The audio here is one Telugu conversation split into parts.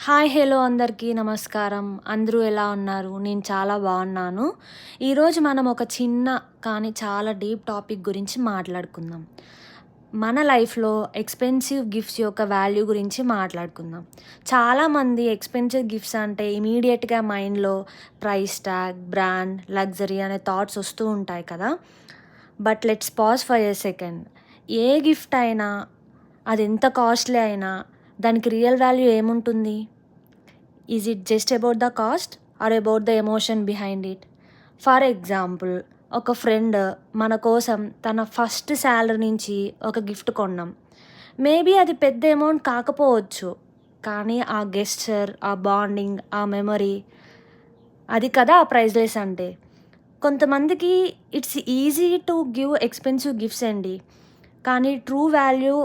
హాయ్! హలో! అందరికీ నమస్కారం. అందరూ ఎలా ఉన్నారు? నేను చాలా బాగున్నాను. ఈరోజు మనం ఒక చిన్న కానీ చాలా డీప్ టాపిక్ గురించి మాట్లాడుకుందాం. మన లైఫ్‌లో ఎక్స్‌పెన్సివ్ గిఫ్ట్స్ యొక్క వాల్యూ గురించి మాట్లాడుకుందాం. చాలామంది ఎక్స్‌పెన్సివ్ గిఫ్ట్స్ అంటే ఇమ్మీడియేట్‌గా మైండ్‌లో ప్రైస్ ట్యాగ్, బ్రాండ్, లగ్జరీ అనే థాట్స్ వస్తూ ఉంటాయి కదా! But let's pause for a second. ఏ గిఫ్ట్ అయినా అదెంత కాస్ట్‌లీ అయినా దానికి రియల్ వాల్యూ ఏముంటుంది? Is it just about the cost or about the emotion behind it? For example, ఒక ఫ్రెండ్ మన కోసం తన ఫస్ట్ శాలరీ నుంచి ఒక గిఫ్ట్ కొన్నాం. మేబీ అది పెద్ద అమౌంట్ కాకపోవచ్చు. కానీ ఆ గెస్చర్, ఆ బాండింగ్, ఆ మెమరీ అది కదా ఆ ప్రైజ్‌లెస్ అంటే. కొంతమందికి it's easy to give expensive gifts అండి. కానీ ట్రూ వాల్యూ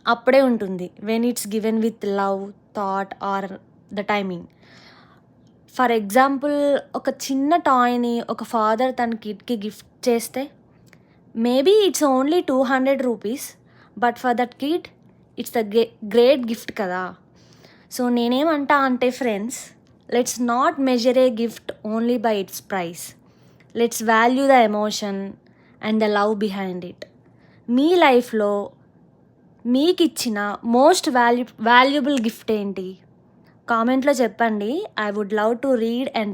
అప్పుడే ఉంటుంది. When it's given with love, thought or the timing. For example, ఒక చిన్న టాయ్‌ని ఒక ఫాదర్ తన కిడ్‌కి గిఫ్ట్ చేస్తే, maybe it's only 200 rupees. But for that kid it's the great gift కదా! సో నేనేమంటా అంటే friends, let's not measure A gift only by it's price. Let's value the emotion and the love behind it. మీ లైఫ్‌లో మీకిచ్చిన మోస్ట్ వాల్యుబుల్ గిఫ్ట్ ఏంటి? కామెంట్‌లో చెప్పండి. I would love to read and